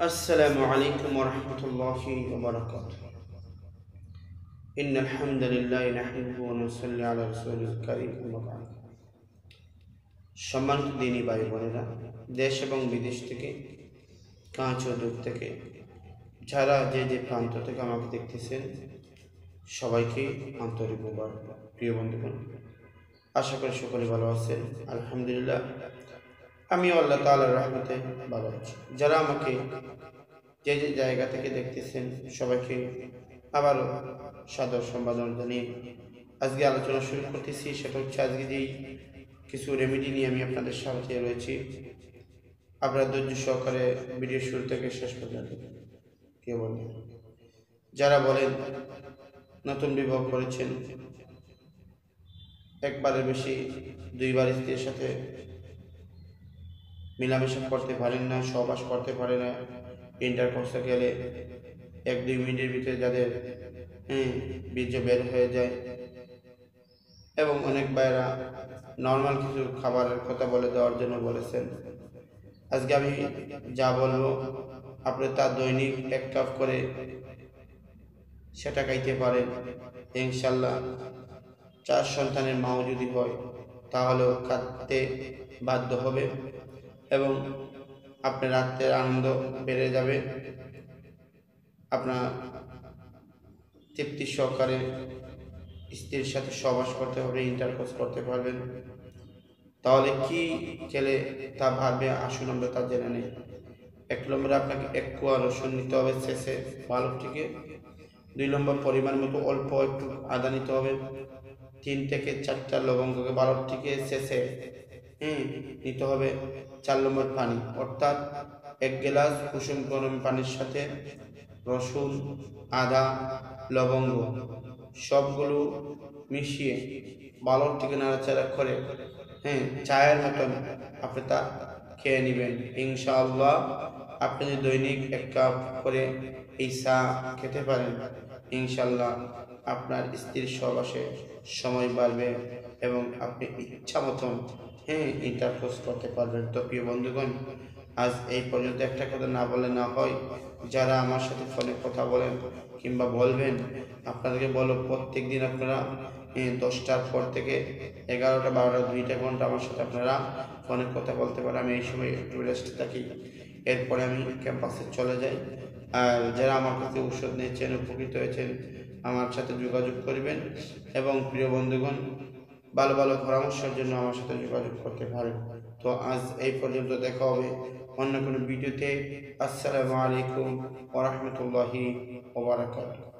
السلام عليكم ورحمة الله وبركاته. إن الحمد لله نحمده ونصلي على رسوله الكريم أما بعد. সম্মানিত দিনী ভাই বোনেরা, দেশ এবং বিদেশ থেকে, কাছ ও দূর থেকে যারা যে প্রান্ত থেকে আমাকে দেখতেছেন, সবাইকে আন্তরিক মোবারক। প্রিয় বন্ধুগণ, আশা করি সকলে ভালো আছেন। আলহামদুলিল্লাহ, আমিও আল্লাহ তাআলার রহমতে ভালো আছি। যারা আমাকে যে জায়গা থেকে দেখতেছেন, সবাইকে আবারও সাদর সম্বোধন জানিয়ে আজকে আলোচনা শুরু করতেছি। সেটা হচ্ছে, আজকে যেই কিছু রেমেডি নিয়ে আমি আপনাদের সাথে রয়েছি, আপনারা ধৈর্য সহকারে ভিডিও শুরু থেকে শেষ পর্যন্ত কেউ বলেন, যারা বলেন নতুন বিবাহ করেছেন, একবারের বেশি দুইবার স্ত্রীর সাথে মেলামেশা করতে পারেন না, সহবাস করতে পারে না, ইন্টারকোর্সে গেলে 1-2 মিনিটের ভিতরে যাদের বীর্য বের হয়ে যায়, এবং অনেক ভাইরা নর্মাল কিছু খাবারের কথা বলে দেওয়ার জন্য বলেছেন। আজকে আমি যা বলবো, আপনি তা দৈনিক 1 কাপ করে সেটা খাইতে পারেন। ইনশাল্লাহ 4 সন্তানের মাও যদি হয় তাহলেও খাতে বাধ্য হবে, এবং আপনার রাত্রের আনন্দ বেড়ে যাবে। আপনার তৃপ্তি সহকারে স্ত্রীর সাথে সহবাস করতে হবে, ইন্টারকোর্স করতে পারবেন। তাহলে কি খেলে তা ভাববে, আসুন আমরা তা জেনে নেই। 1 নম্বরে আপনাকে 1 কোয়া রসুন নিতে হবে শেষে বালক থেকে। 2 নম্বর পরিমাণ মতো অল্প একটু আদা নিতে হবে। 3 থেকে 4টা লবঙ্গকে বালক থেকে শেষে নিতে হবে। 4 নম্বর পানি, অর্থাৎ 1 গ্লাস কুসুম গরম পানির সাথে রসুন, আদা, লবঙ্গ সবগুলো মিশিয়ে বালক থেকে নাড়াচাড়া করে চায়ের মতন আপনি তা খেয়ে নেবেন। ইনশাআল্লাহ আপনি যদি দৈনিক 1 কাপ করে এই চা খেতে পারেন, ইনশাআল্লাহ আপনার স্ত্রীর সহবাসে সময় বাড়বে এবং আপনি ইচ্ছা মতন ইন্টারকোর্স করতে পারবেন। তো প্রিয় বন্ধুগণ, আজ এই পর্যন্ত একটা কথা না বলে না হয়। যারা আমার সাথে ফোনে কথা বলেন কিংবা বলবেন, আপনাদেরকে বলো, প্রত্যেক দিন আপনারা 10টার পর থেকে 11টা 12টা 2টা ঘন্টা আমার সাথে আপনারা ফোনে কথা বলতে পারেন। আমি এই সময় একটু রেস্টে থাকি, এরপরে আমি ক্যাম্পাসে চলে যাই। আর যারা আমার কাছে ঔষধ নিয়েছেন, উপকৃত হয়েছেন, আমার সাথে যোগাযোগ করবেন। এবং প্রিয় বন্ধুগণ, ভালো ভালো পরামর্শের জন্য আমার সাথে যোগাযোগ করতে পারেন। তো আজ এই পর্যন্ত, দেখা হবে অন্য কোনো ভিডিওতে। আসসালামু আলাইকুম ওয়া রাহমাতুল্লাহি ওয়া বারাকাতুহু।